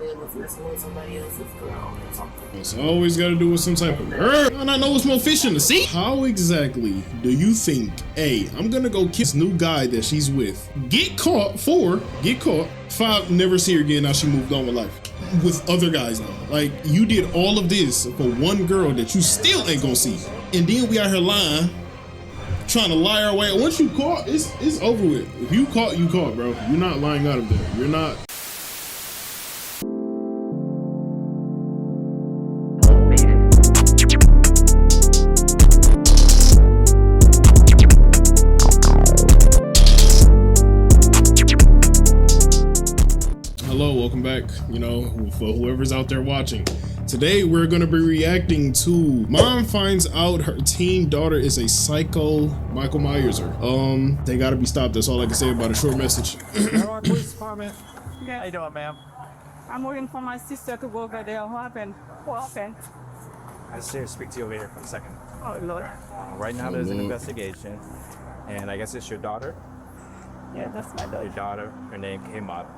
it was messing with somebody else's girl or something. It's always got to do with some type of murder. And I know it's more fish in the sea. How exactly do you think, hey, I'm gonna go kiss this new guy that she's with, get caught, 5, never see her again, now she moved on with life. With other guys now. Like, you did all of this for one girl that you still ain't gonna see. And then we out here lying, trying to lie our way. Once you caught, it's over with. If you caught, you caught, bro. You're not lying out of there. You're not. Hello, welcome back, for whoever's out there watching. Today, we're going to be reacting to mom finds out her teen daughter is a psycho Michael Myers her. They got to be stopped. That's all I can say about a short message. Police Department. Yes. How you doing, ma'am? I'm waiting for my sister to go over there. What happened? I just here to speak to you over here for a second. Oh, Lord. Right now, there's an investigation, and I guess it's your daughter. Yeah, that's my daughter. Your daughter, her name came up,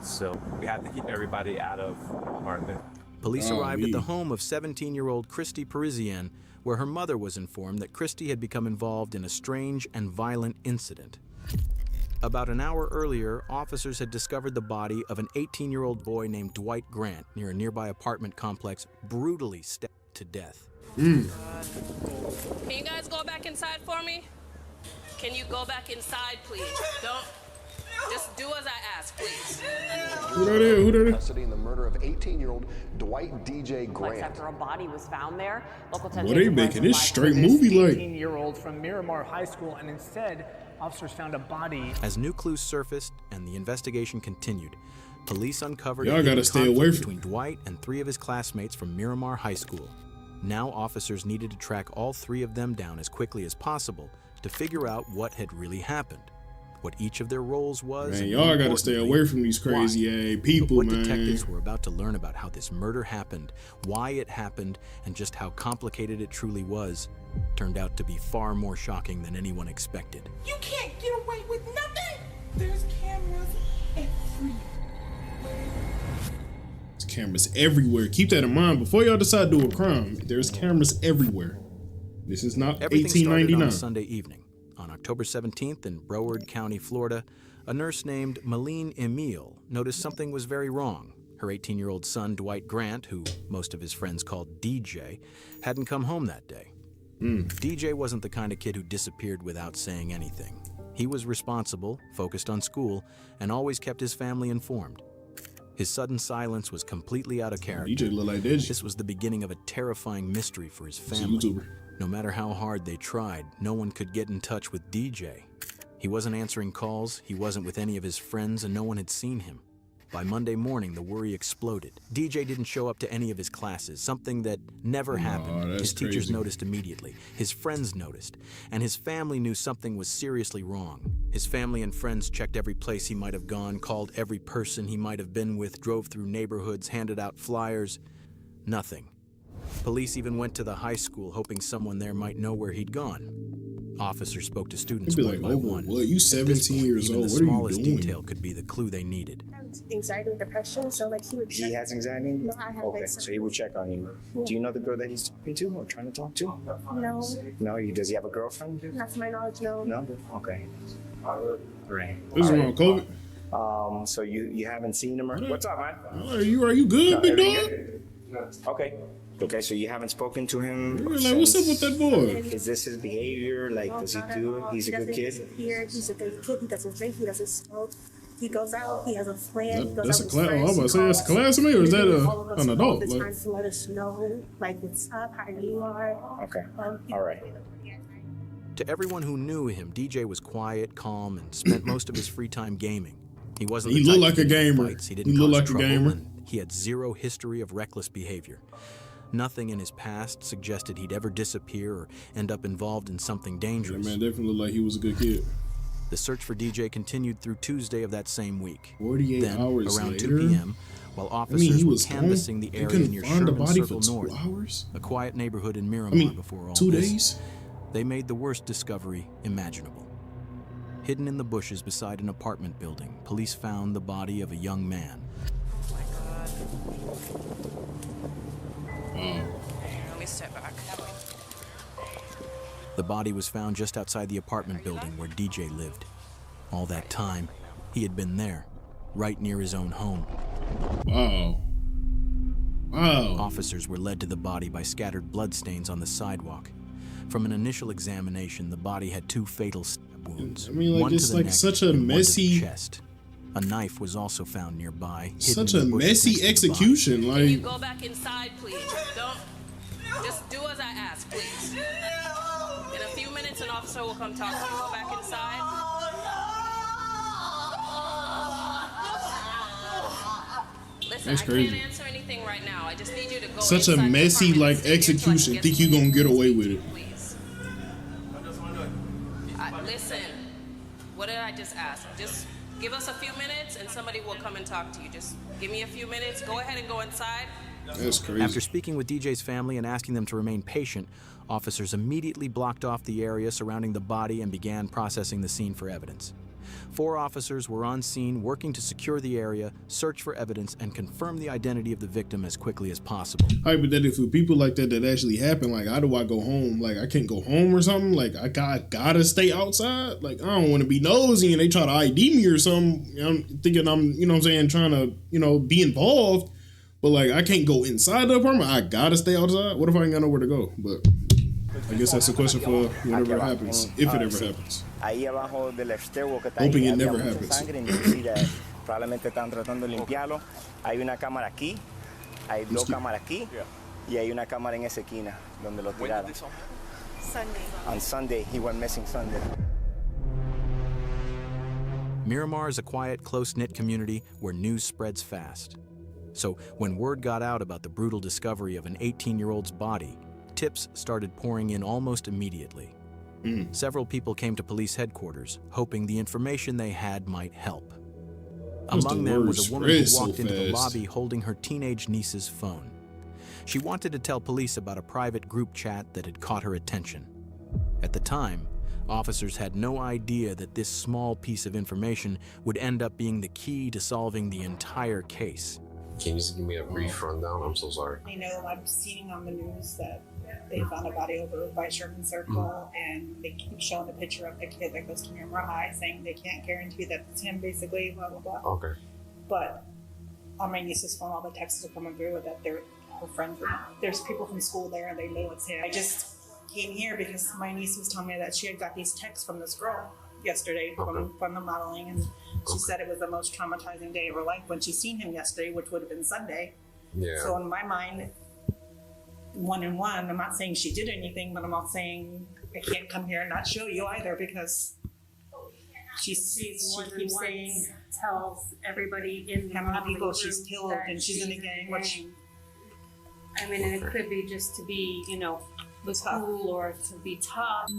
so we have to keep everybody out of apartment. Police arrived at the home of 17-year-old Christy Parisienne, where her mother was informed that Christy had become involved in a strange and violent incident. About an hour earlier, officers had discovered the body of an 18-year-old boy named Dwight Grant near a nearby apartment complex, brutally stabbed to death. Can you guys go back inside for me? Can you go back inside, please? Don't. Just do as I ask, please. Who that is? Custody in the murder of 18-year-old Dwight DJ Grant. After a body was found there, local What they making this straight movie like? 18-year-old from Miramar High School, and instead, officers found a body. As new clues surfaced and the investigation continued, police uncovered Y'all gotta stay away from between Dwight and 3 of his classmates from Miramar High School. Now officers needed to track all 3 of them down as quickly as possible to figure out what had really happened, what each of their roles was. Man, y'all gotta stay away from these crazy people, what man. Detectives were about to learn about how this murder happened, why it happened, and just how complicated it truly was, turned out to be far more shocking than anyone expected. You can't get away with nothing. There's cameras everywhere. There's cameras everywhere. Keep that in mind before y'all decide to do a crime. There's cameras everywhere. This is not Everything started 1899. on Sunday evening. On October 17th in Broward County, Florida, a nurse named Malene Emile noticed something was very wrong. Her 18-year-old son, Dwight Grant, who most of his friends called DJ, hadn't come home that day. DJ wasn't the kind of kid who disappeared without saying anything. He was responsible, focused on school, and always kept his family informed. His sudden silence was completely out of character. DJ look like that. This was the beginning of a terrifying mystery for his He's a family. YouTuber. No matter how hard they tried, no one could get in touch with DJ. He wasn't answering calls, he wasn't with any of his friends, and no one had seen him. By Monday morning, the worry exploded. DJ didn't show up to any of his classes, something that never happened. That's His teachers crazy. noticed immediately, his friends noticed, and his family knew something was seriously wrong. His family and friends checked every place he might have gone, called every person he might have been with, drove through neighborhoods, handed out flyers. Nothing. Police even went to the high school, hoping someone there might know where he'd gone. Officers spoke to students It'd be one like, by oh, one. what, you 17 years Even old, the what are you smallest doing? detail could be the clue they needed. Anxiety and depression, so like he would check. He has anxiety? No, I have Okay, anxiety. so he would check on you. Do you know the girl that he's talking to or trying to talk to? No, No, does he have a girlfriend? not to my knowledge, no. No? Okay. Right. This is wrong, COVID. So you haven't seen him or what's up, man? Are you good, big dog? Okay. Okay, so you haven't spoken to him. You're like, what's up with that boy? Is this his behavior? Like, does he do it? He's a good kid? He's a good kid. He doesn't drink. He doesn't smoke. He goes out. He has a plan. He goes That's out a with class. his I'm friends. about to say that's a classmate, or is that an adult? All the Like, time to let us know, like, what's up, how you are. Okay. All right. To everyone who knew him, DJ was quiet, calm, and spent most of his free time gaming. He wasn't. He the looked type like to a get in gamer. fights. He didn't He looked cause like a trouble, gamer. and he had zero history of reckless behavior. Nothing in his past suggested he'd ever disappear or end up involved in something that dangerous. man definitely looked like he was a good kid. The search for DJ continued through Tuesday of that same week. 48 then, hours around later? 2 p.m., while I officers mean, he were was gone. canvassing the They area couldn't near find the Sherman body Circle for 2 North, hours? a quiet neighborhood in Miramar I mean, before all 2 this, days? they made the worst discovery imaginable. Hidden in the bushes beside an apartment building, police found the body of a young man. Let me step back. The body was found just outside the apartment building where DJ lived. All that time, he had been there, right near his own home. Wow. Wow. Officers were led to the body by scattered bloodstains on the sidewalk. From an initial examination, the body had 2 fatal stab wounds. I mean, like, one it's to the like neck such a and one to the messy, chest. A knife was also found nearby. such a messy execution. Can you Like, go back inside, please? Don't. Just do as I ask, please. In a few minutes, an officer will come talk to you. Go back inside. Listen, That's I crazy. can't answer anything right now. I just need you to go such a inside the messy, apartment like, and stay here till I can execution. get Think some you gonna get away with it? Please. Listen, what did I just ask? Just give us a few minutes and somebody will come and talk to you. Just give me a few minutes. Go ahead and go inside. That's crazy. After speaking with DJ's family and asking them to remain patient, officers immediately blocked off the area surrounding the body and began processing the scene for evidence. 4 officers were on scene working to secure the area, search for evidence, and confirm the identity of the victim as quickly as possible. Hypothetically, for people like that actually happen, like, how do I go home? Like, I can't go home or something? Like, I gotta stay outside? Like, I don't want to be nosy and they try to ID me or something. I'm thinking I'm, you know what I'm saying, trying to, you know, be involved. But, like, I can't go inside the apartment. I gotta stay outside. What if I ain't got nowhere to go? But I guess that's a question for whenever it happens, if it ever happens. Ahí abajo del stairwell que está Hoping ahí, it never había mucha happens. sangre, and you see that probablemente están tratando de limpiarlo. Hay una cámara aquí, hay 2 cámaras aquí, y hay una cámara en esa esquina donde lo tiraron. Sunday. On Sunday, he went missing Sunday. Miramar is a quiet, close-knit community where news spreads fast. So when word got out about the brutal discovery of an 18-year-old's body, tips started pouring in almost immediately. Several people came to police headquarters, hoping the information they had might help. Among them was a woman who walked into the lobby holding her teenage niece's phone. She wanted to tell police about a private group chat that had caught her attention. At the time, officers had no idea that this small piece of information would end up being the key to solving the entire case. Can you just give me a brief rundown? I'm so sorry. I know I'm seeing on the news that they found a body over by Sherman Circle, and they keep showing a picture of the kid that goes to Miramar High, saying they can't guarantee that it's him, basically, blah, blah, blah. Okay. But on my niece's phone, all the texts are coming through with that they're her friends. There's people from school there, and they know it's him. I just came here because my niece was telling me that she had got these texts from this girl yesterday from the modeling, and she said it was the most traumatizing day of her life when she seen him yesterday, which would have been Sunday. Yeah. So in my mind, 1 and 1, I'm not saying she did anything, but I'm not saying I can't come here and not show you either, because she keeps saying tells everybody in how many people she's killed and she's in a gang. I mean, and it could be just to be, you know, cool or to be tough.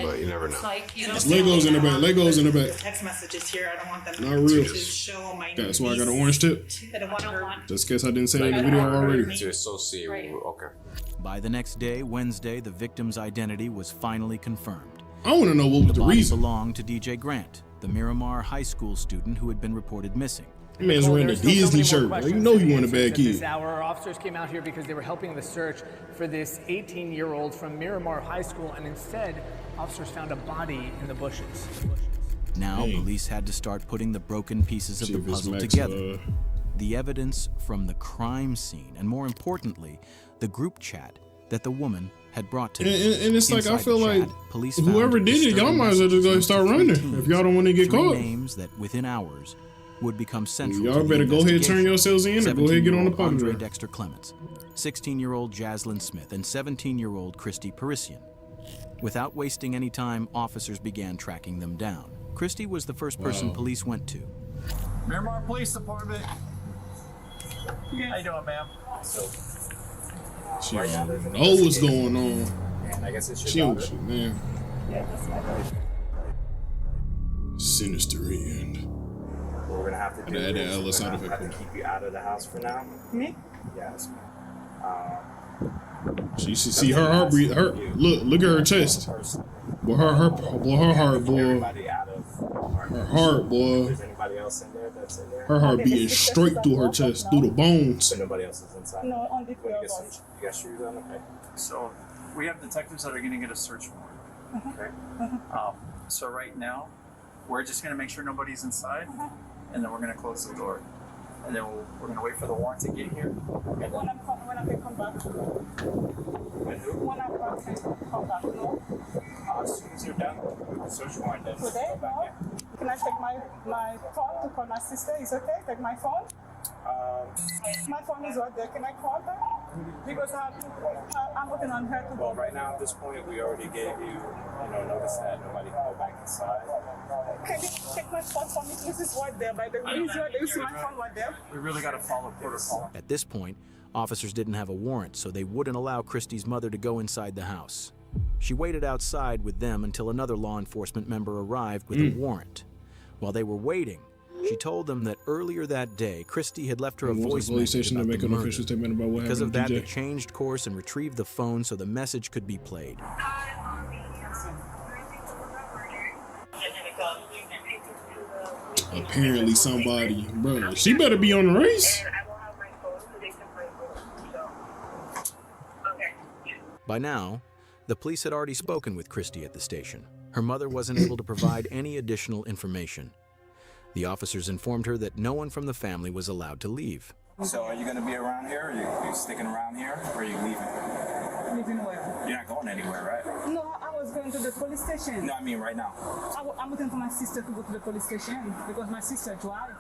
But you never know. It's like, you know, Legos in the back. Legos in the back. Text messages here. I don't want them Not real. to show my That's why I got an orange tip. Just in case I didn't say it in the video already. To associate with, okay. By the next day, Wednesday, the victim's identity was finally confirmed. I want to know what was the body reason. belonged to DJ Grant, the Miramar High School student who had been reported missing. That man's wearing a Disney shirt. Bro. You know you want a bad kid. This hour, our officers came out here because they were helping the search for this 18-year-old from Miramar High School, and instead, officers found a body in the bushes. Now, police had to start putting the broken pieces of the puzzle together. The evidence from the crime scene, and more importantly, the group chat that the woman had brought to them. And it's like, I Inside feel the like chat, police whoever found did it, y'all disturbing might as well just go messages start from running teens, if y'all don't want to get 3 caught. names that within hours would become central Y'all to better the go ahead and turn investigation. yourselves in or go ahead and get on the 17-year-old podcast. Andre Dexter Clements, 16-year-old Jaslyn Smith, and 17-year-old Christy Parisian. Without wasting any time, officers began tracking them down. Christy was the first person police went to. Miramar Police Department. How you doing, ma'am? She don't know what's going on. And I guess it's She your don't daughter. shit, man. Yeah, that's my daughter. Sinister end. What we're gonna have to do Add is Ellis we're out gonna of have it. to keep you out of the house for now. Me? Yes. She should see her heart breathe. Her look at her chest. Boy, her heart, boy. Everybody out of Her heart, boy. If there's anybody else in there that's in there. Her heart beating straight through her chest, through the bones. So nobody else is inside? No, on the You got shoes on? Okay. So we have detectives that are going to get a search warrant. Okay. So right now, we're just going to make sure nobody's inside, and then we're going to close the door. And then we're going to wait for the warrant to get here. And then When I can come back. When I can come back, no? as soon as you're done with the search warrant, then Today, go back no? in. Can I take my phone to call my sister? Is okay? Take my phone? My phone is right there. Can I call her? Because I'm looking on her to go. Well, right now at this point, we already gave you, notice that nobody can go back inside. Can you take my phone for me? This is right there. By the way, is right there. You see my phone right there? We really got to follow protocol. At this point, officers didn't have a warrant, so they wouldn't allow Christy's mother to go inside the house. She waited outside with them until another law enforcement member arrived with a warrant. While they were waiting, she told them that earlier that day, Christy had left her a voice message about the murder. Because of that, they changed course and retrieved the phone so the message could be played. Apparently somebody, bro, she better be on the race. By now, the police had already spoken with Christy at the station. Her mother wasn't able to provide any additional information. The officers informed her that no one from the family was allowed to leave. So are you going to be around here? Are you sticking around here? Or are you leaving? Leaving where? You're not going anywhere, right? No, I was going to the police station. No, I mean right now. I'm looking for my sister to go to the police station because my sister drives.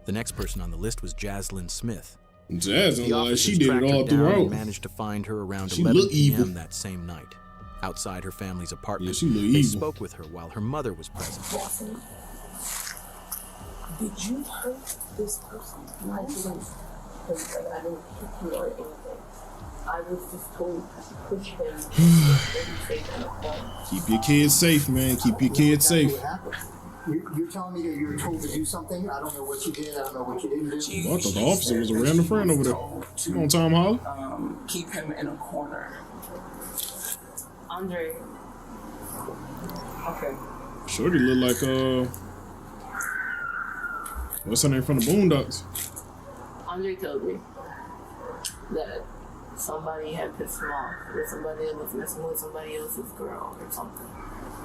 The next person on the list was Jaslyn Smith. Jaslyn, The like officers she did it tracked her all down throughout. and managed to find her around She 11 looked evil. p.m. that same night. Outside her family's apartment, Yeah, she looked they evil. spoke with her while her mother was present. Jaslyn, did you hurt this person? I didn't hit him or anything. I was just told to push him and safe in the home. Keep your kids safe, man. Keep your kids safe. You're telling me that you were told to do something? I don't know what you did. I don't know what you didn't do. I thought the officer was a random friend over there. Come on, Tom Holly. Keep him in a corner. Andre. Okay. Shorty look like what's her name from the Boondocks? Andre told me that somebody had pissed him off, or somebody was messing with somebody else's girl or something.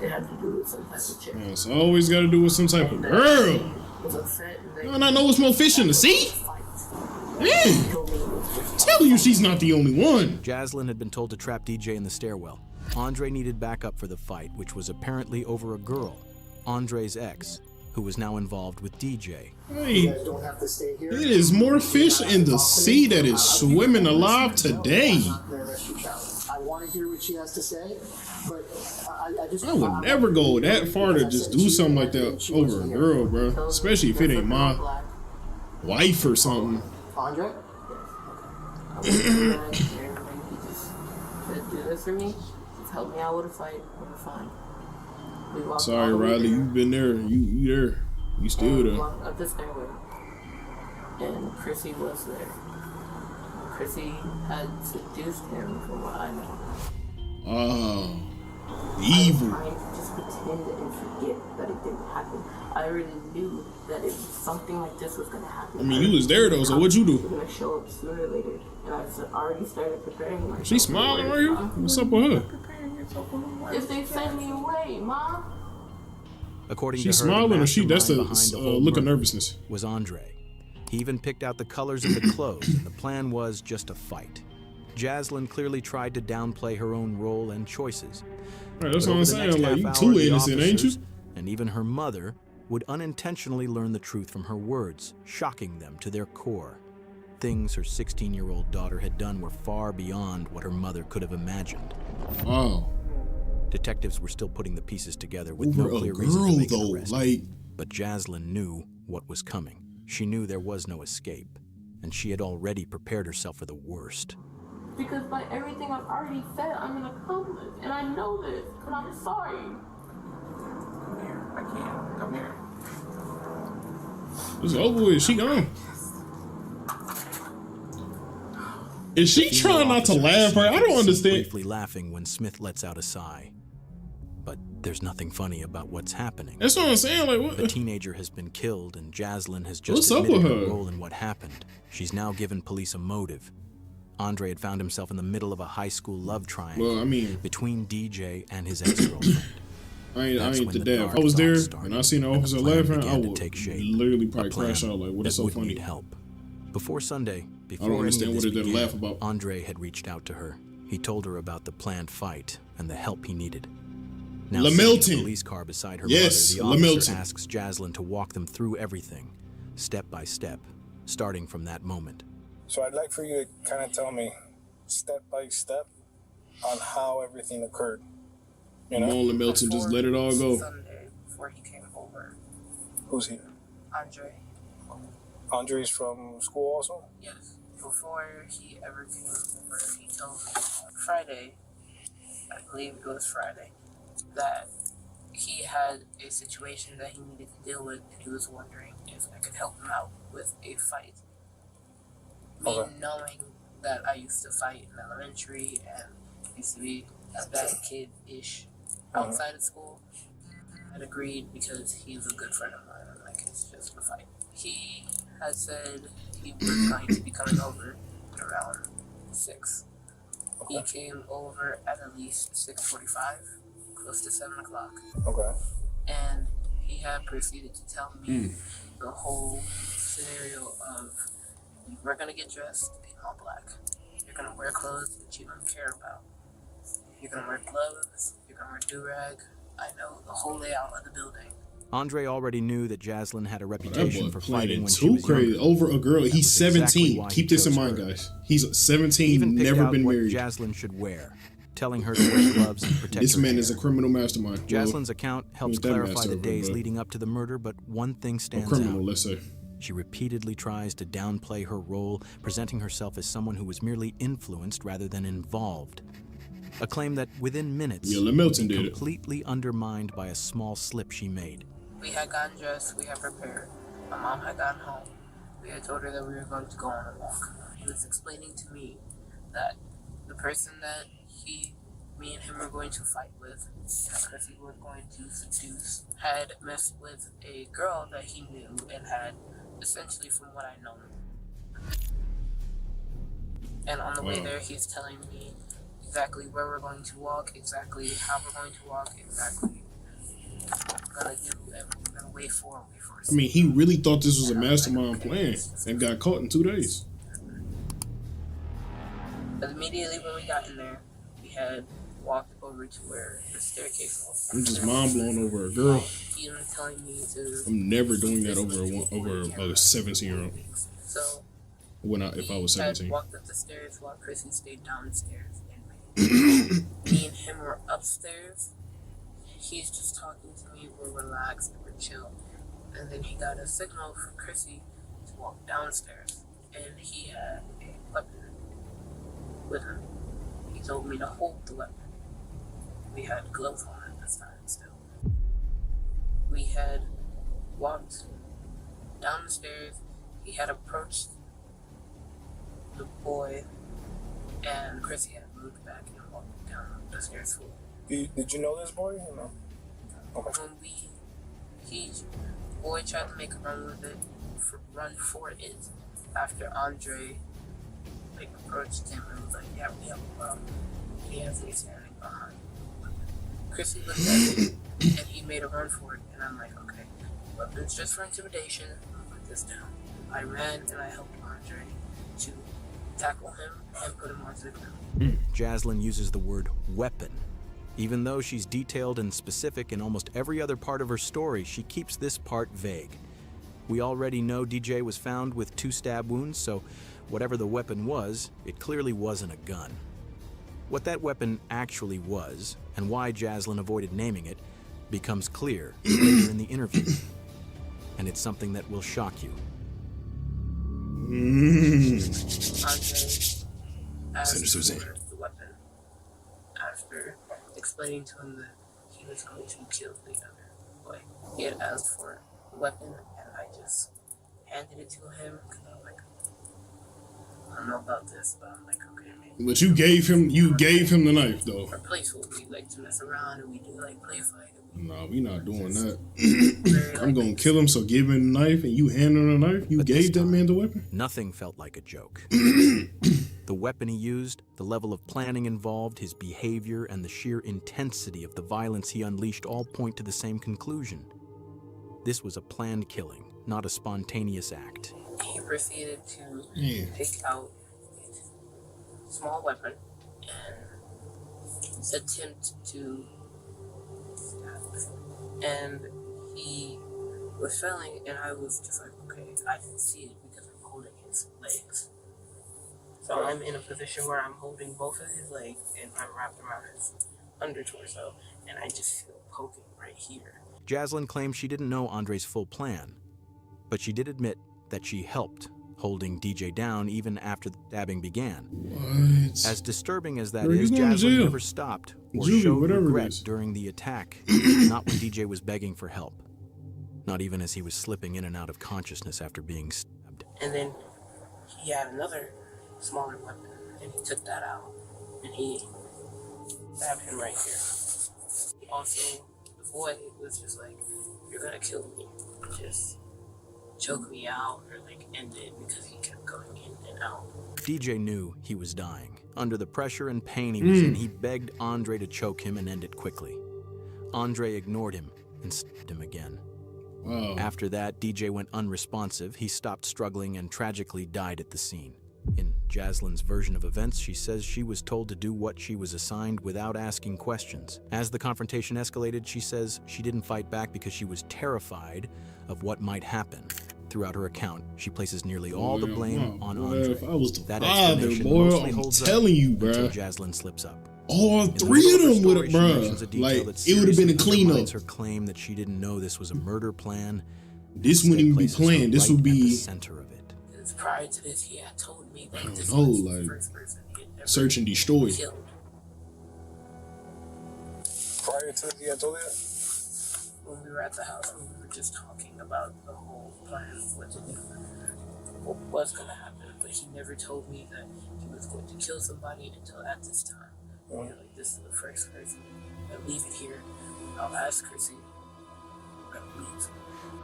It had to do with some type of chick. Yeah, it's always got to do with some type of girl. Was upset and No, I know it's more fish in the sea. Man, tell you she's not the only one. Jaslyn had been told to trap DJ in the stairwell. Andre needed backup for the fight, which was apparently over a girl, Andre's ex, who was now involved with DJ. Hey, it is more fish in the sea that is swimming alive today. I want to hear what she has to say, but I would never go that far to just do something like that over a girl, bro. Especially if it ain't my wife or something. Andre? Do this for me. Just help me out with a fight. We're fine. We walked Sorry, all the way Riley, there. you've been there. You there. You still there. Walked up the stairway. And Chrissy was there. Chrissy had seduced him from what I know. Oh, I evil. was trying to just pretend and forget that it didn't happen. I already knew that if something like this was going to happen. I mean, you was there though, so what'd you It was do? going to show up sooner or later. And I already started preparing myself. She smiling right here? What's up with her? If they send me away, Mom. According She to her, smiling the or she? That's the mastermind behind whole look of murder nervousness. was Andre. He even picked out the colors of the clothes, and the plan was just a fight. Jaslyn clearly tried to downplay her own role and choices. Right, that's But what I'm over the saying. next Like, half you hour, too the innocent, ain't you? officers, and even her mother would unintentionally learn the truth from her words, shocking them to their core. Things her 16-year-old daughter had done were far beyond what her mother could have imagined. Oh. Detectives were still putting the pieces together with Over no a clear reason to girl, make an though, arrest. like- But Jaslyn knew what was coming. She knew there was no escape, and she had already prepared herself for the worst. Because by everything I've already said, I'm an accomplice. And I know this, but I'm sorry. Come here. I can't. Come here. It's over with. She gone. Is she trying not to laugh? Right? I don't understand. Briefly laughing when Smith lets out a sigh. But there's nothing funny about what's happening. That's what I'm saying. Like, what? The teenager has been killed, and Jaslyn has just What's up admitted with her her? role in what happened. She's now given police a motive. Andre had found himself in the middle of a high school love triangle Well, I mean, between DJ and his ex-girlfriend. I ain't when the the dad. dark If I was there thoughts started, and I seen the and officer plan laughing, I began to would take shape. literally A probably plan crash out. Like, what that is so would funny? need help. Before Sunday, I before don't any understand of what this it did to began, laugh about. Andre had reached out to her. He told her about the planned fight and the help he needed. Now, La sitting in Milton. the police car beside her Yes, mother, La the officer Milton. asks Jaslyn to walk them through everything, step by step, starting from that moment. So I'd like for you to kind of tell me, step by step, on how everything occurred. You know? Come on, La Milton, just let it all go. Sunday, before he came over. Who's here? Andre. Andre's from school also? Yes. Before he ever came over, he told me Friday, I believe it was Friday, that he had a situation that he needed to deal with, and he was wondering if I could help him out with a fight. Me knowing that I used to fight in elementary and used to be a bad kid-ish outside of school, I'd agreed because he's a good friend of mine. I'm like, it's just a fight. He had said he was going to be coming over at around 6. He came over at least 6:45, close to 7 o'clock. Okay. And he had proceeded to tell me the whole scenario of, we're going to get dressed in all black. You're going to wear clothes that you don't care about. You're going to wear gloves. You're going to wear do-rag. I know the whole layout of the building. Andre already knew that Jaslyn had a reputation That for boy fighting playing when she too was crazy younger. over a girl. That He's was exactly 17. why he Keep this in chose mind, her. guys. He's He 17, even picked never out been what married. Jaslyn should wear, telling her to wear gloves and protect This her man hair. is a criminal mastermind. Jaslyn's account helps ain't that clarify master the of it, days but- leading up to the murder, but one thing stands criminal, out. let's say. She repeatedly tries to downplay her role, presenting herself as someone who was merely influenced rather than involved. A claim that within minutes Yeah, La Milton would be did it. completely undermined by a small slip she made. We had gotten dressed, we had prepared. My mom had gotten home. We had told her that we were going to go on a walk. He was explaining to me that the person that me and him were going to fight with, that Chrissy was going to seduce, had messed with a girl that he knew and had, essentially from what I know. And on the way there, he's telling me exactly where we're going to walk, exactly how we're going to walk, exactly what we're going to do, and we're going to wait for him. I mean, he really thought this was a mastermind plan and got caught in 2 days. But immediately when we got in there, we had walked over to where the staircase was. I'm just mind blown over a girl. He was telling me to. I'm never doing that over a 17-year-old. So If I was had 17. walked up the stairs while Chrissy stayed downstairs. And me and him were upstairs. He's just talking to me. We're relaxed. We're chill. And then he got a signal for Chrissy to walk downstairs. And he had a weapon with him. He told me to hold the weapon. We had gloves on at this time still. We had walked down the stairs. He had approached the boy, and Chrissy had moved back and walked down the stairs full. Did you know this boy or no? Okay. When boy tried to make a run with it, run for it, after Andre approached him and was like, yeah, we have a problem. He has me standing behind. Chrissy looked at it and he made a run for it, and I'm like, okay, weapons just for intimidation, I'll put this down. I ran and I helped Andre to tackle him and put him onto the ground. Jaslyn uses the word weapon. Even though she's detailed and specific in almost every other part of her story, she keeps this part vague. We already know DJ was found with 2 stab wounds, so whatever the weapon was, it clearly wasn't a gun. What that weapon actually was, and why Jaslyn avoided naming it, becomes clear later in the interview. And it's something that will shock you. Andre asked for the weapon after explaining to him that he was going to kill the other boy. He had asked for a weapon, and I just handed it to him because I'm like, I'm know about this, but I'm like, okay, maybe. But you gave him the knife though. Our place will be like to mess around and we do like play fight. No, we not doing that. I'm gonna kill him, so give him the knife and you hand him the knife? You gave that man the weapon? Nothing felt like a joke. The weapon he used, the level of planning involved, his behavior, and the sheer intensity of the violence he unleashed all point to the same conclusion. This was a planned killing, not a spontaneous act. He proceeded to take out a small weapon and attempt to stab me. And he was failing, and I was just like, okay, I didn't see it because I'm holding his legs. So I'm in a position where I'm holding both of his legs and I'm wrapped around his under torso, and I just feel poking right here. Jaslyn claims she didn't know Andre's full plan, but she did admit that she helped holding DJ down even after the stabbing began. What? As disturbing as that Bro, is, Jaslyn never stopped or showed regret during the attack, not when DJ was begging for help, not even as he was slipping in and out of consciousness after being stabbed. And then he had another smaller weapon, and he took that out, and he stabbed him right here. Also, the boy was just like, you're gonna kill me. Just choke me out or like end it, because he kept going in and out. DJ knew he was dying. Under the pressure and pain he was in, he begged Andre to choke him and end it quickly. Andre ignored him and stabbed him again. Wow. After that, DJ went unresponsive. He stopped struggling and tragically died at the scene. In Jaslyn's version of events, she says she was told to do what she was assigned without asking questions. As the confrontation escalated, she says she didn't fight back because she was terrified of what might happen. Throughout her account, she places nearly all the blame on Andre. If I was the That father, explanation boy, mostly I'm holds telling you, up until bruh. Jaslyn slips up. All In the three middle of them her would story, have, she mentions a bruh. detail Like, that it would have been a seriously cleanup. undermines her claim that she didn't know this was a murder plan. This wouldn't even be Places her planned. This right would at the be, center of it. Because prior to this, he had told me that this oh, was the like, first person he had ever search and destroy. killed. Prior to the Antolia? When we were at the house, we were just talking about the whole plan of what to do, what was going to happen, but he never told me that he was going to kill somebody until at this time. You know, like, this is the first person. I leave it here. I'll ask Chrissy. I'll leave.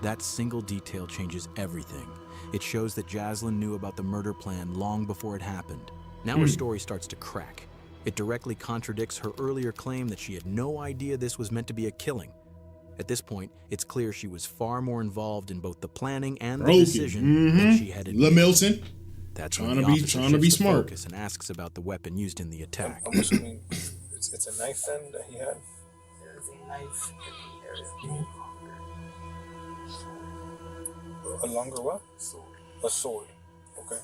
That single detail changes everything. It shows that Jaslyn knew about the murder plan long before it happened. Now her story starts to crack. It directly contradicts her earlier claim that she had no idea this was meant to be a killing. At this point, it's clear she was far more involved in both the planning and the decision than she had admitted. Milton. That's Trying when to the be- officer trying to be shifts the smart. focus and asks about the weapon used in the attack. I'm assuming it's a knife then that he had? There is a knife and there is a longer A longer what? sword. A sword. Okay.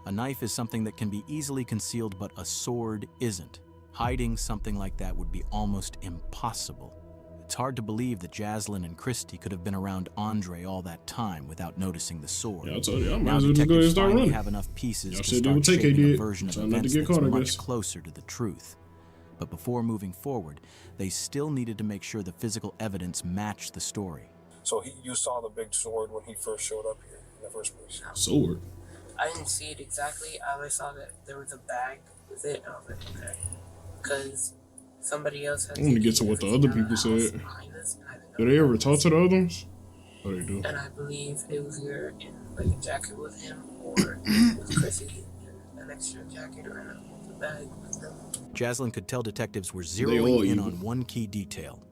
A knife is something that can be easily concealed, but a sword isn't. Hiding something like that would be almost impossible. It's hard to believe that Jaslyn and Christy could have been around Andre all that time without noticing the sword. Yeah, I told you, I might Now as well just go ahead and detectives start finally running. have enough pieces Y'all to said they would start take shaping a it, version of try not to events get that's caught, I much guess. closer to the truth. But before moving forward, they still needed to make sure the physical evidence matched the story. So you saw the big sword when he first showed up here in the first place? Sword? I didn't see it exactly. I saw that there was a bag with it, and I was like, okay. Because somebody else had I want to get to what the other people said. behind us, and I didn't know. Do they ever talk to the other ones? Oh, they do. And I believe it was either in like a jacket with him or with Chrissy in an extra jacket or in a bag with them. Jaslyn could tell detectives were all zeroing in evil. on one key detail.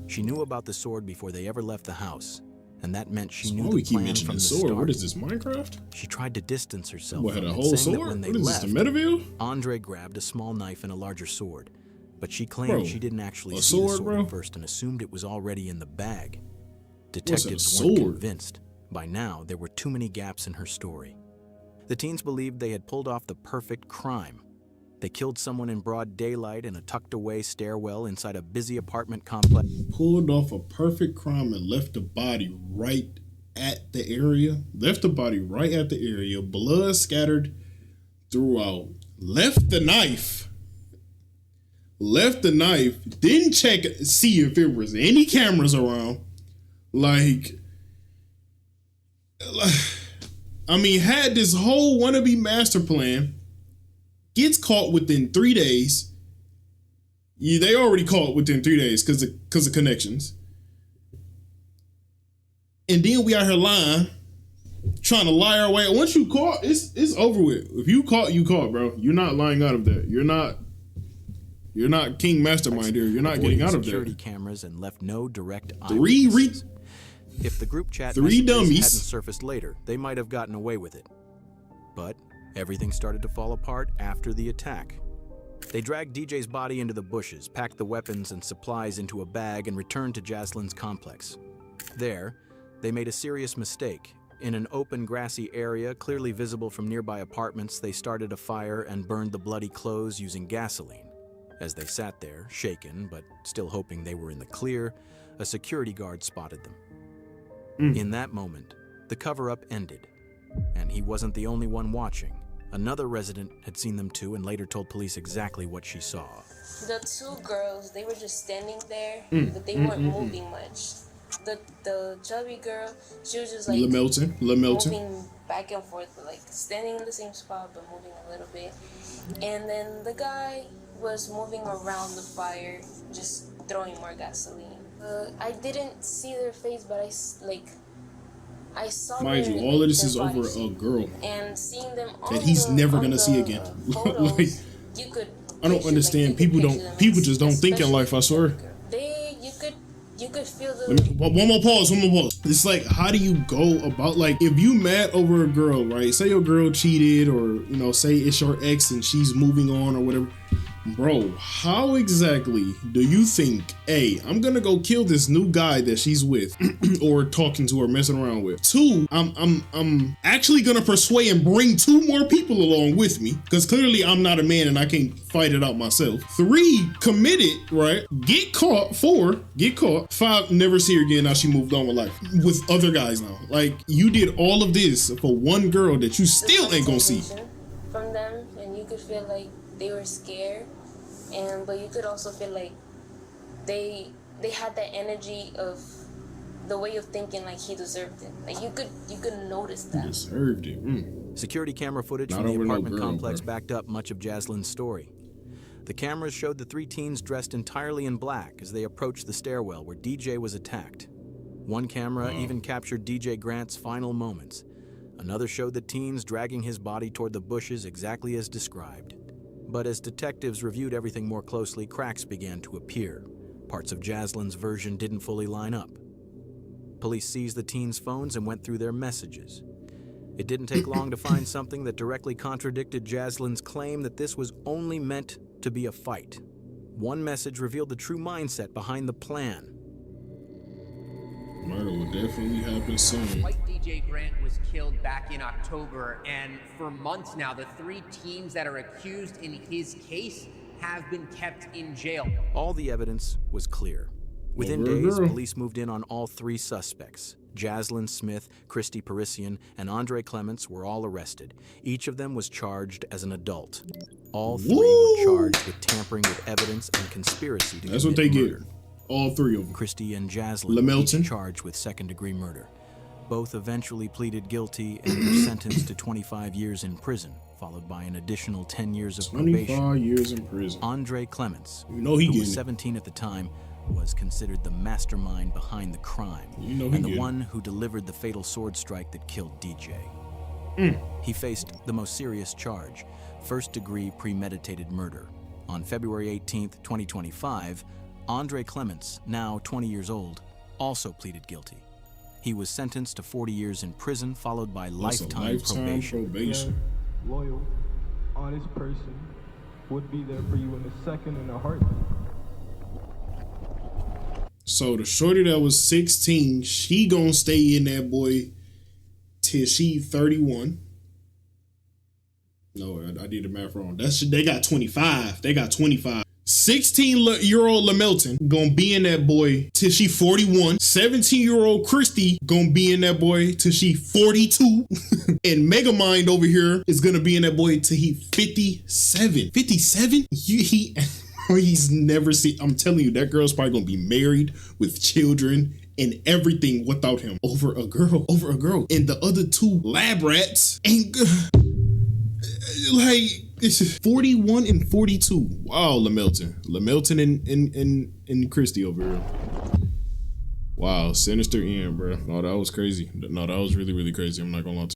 She knew about the sword before they ever left the house, and that meant she Why knew we the keep plan mentioning from the sword? start. What is this, Minecraft? She tried to distance herself What, from had a it, whole saying that sword? when they What is left, this, the Metaville? Andre grabbed a small knife and a larger sword, but she claimed Bro, she didn't actually a see the sword, sword bro? at first and assumed it was already in the bag. What's a Detectives weren't sword? convinced. By now, there were too many gaps in her story. The teens believed they had pulled off the perfect crime. They killed someone in broad daylight in a tucked-away stairwell inside a busy apartment complex. Pulled off a perfect crime and left the body right at the area. Left the body right at the area. Blood scattered throughout. Left the knife. Didn't check, see if there was any cameras around. I mean, had this whole wannabe master plan gets caught within 3 days. They already caught within 3 days because of connections. And then we out here lying, trying to lie our way. Once you caught, it's over with. If you caught, you caught, bro. You're not lying out of that. You're not King Mastermind here. You're not getting out of there. Security cameras and left no direct Three eyewitnesses. If the group chat messages hadn't surfaced later, they might have gotten away with it. But everything started to fall apart after the attack. They dragged DJ's body into the bushes, packed the weapons and supplies into a bag, and returned to Jaslyn's complex. There, they made a serious mistake. In an open, grassy area, clearly visible from nearby apartments, they started a fire and burned the bloody clothes using gasoline. As they sat there, shaken, but still hoping they were in the clear, a security guard spotted them. In that moment, the cover-up ended, and he wasn't the only one watching. Another resident had seen them too and later told police exactly what she saw. The two girls, they were just standing there, but they weren't moving much. The chubby girl, she was just like moving back and forth, but like standing in the same spot but moving a little bit. And then the guy was moving around the fire, just throwing more gasoline. I didn't see their face, but I saw. Mind you, all of this is over a girl and seeing them that he's never gonna see again. Like, you could. I don't understand. People just don't think in life. I swear. You could feel the. One more pause. It's like, how do you go about, like, if you mad over a girl, right? Say your girl cheated, or say it's your ex and she's moving on or whatever. Bro, how exactly do you think, A, I'm gonna go kill this new guy that she's with or talking to or messing around with? 2, I'm actually gonna persuade and bring 2 more people along with me, because clearly I'm not a man and I can't fight it out myself. 3, commit it, right? Get caught. 4, get caught. 5, never see her again. Now she moved on with life with other guys now. Like, you did all of this for one girl that you still ain't gonna see. From them, and you could feel like they were scared, but you could also feel like they had that energy of the way of thinking, like he deserved it. Like you could notice that. Deserved it. Security camera footage from the apartment complex backed up much of Jaslyn's story. The cameras showed the 3 teens dressed entirely in black as they approached the stairwell where DJ was attacked. One camera even captured DJ Grant's final moments. Another showed the teens dragging his body toward the bushes exactly as described. But as detectives reviewed everything more closely, cracks began to appear. Parts of Jaslyn's version didn't fully line up. Police seized the teens' phones and went through their messages. It didn't take long to find something that directly contradicted Jaslyn's claim that this was only meant to be a fight. One message revealed the true mindset behind the plan. Murder will definitely happen soon. White DJ Grant was killed back in October, and for months now, the 3 teens that are accused in his case have been kept in jail. All the evidence was clear. Within days, police moved in on all 3 suspects. Jaslyn Smith, Christy Parisian, and Andre Clements were all arrested. Each of them was charged as an adult. All 3 were charged with tampering with evidence and conspiracy to That's what they get. All 3 of them. Christy and Jaslyn were each charged with second-degree murder. Both eventually pleaded guilty and were sentenced to 25 years in prison, followed by an additional 10 years of probation. 25 years in prison. Andre Clements, he who was 17 at the time, was considered the mastermind behind the crime and the one who delivered the fatal sword strike that killed DJ. He faced the most serious charge, first-degree premeditated murder. On February 18th, 2025, Andre Clements, now 20 years old, also pleaded guilty. He was sentenced to 40 years in prison, followed by lifetime probation. A loyal, honest person would be there for you in a second and a heartbeat. So the shorty that was 16, she gonna stay in that boy till she 31. No, I did the math wrong. They got 25. They got 25. 16-year-old Lamelton gonna be in that boy till she 41. 17-year-old Christy gonna be in that boy till she 42. And Megamind over here is gonna be in that boy till he 57. 57? He's never seen. I'm telling you, that girl's probably gonna be married with children and everything without him over a girl. And the other 2 lab rats ain't good. Like, It's 41 and 42. Wow, LaMelton and Christie over here. Wow, sinister end, bro. No, that was crazy. No, that was really, really crazy. I'm not gonna lie to you.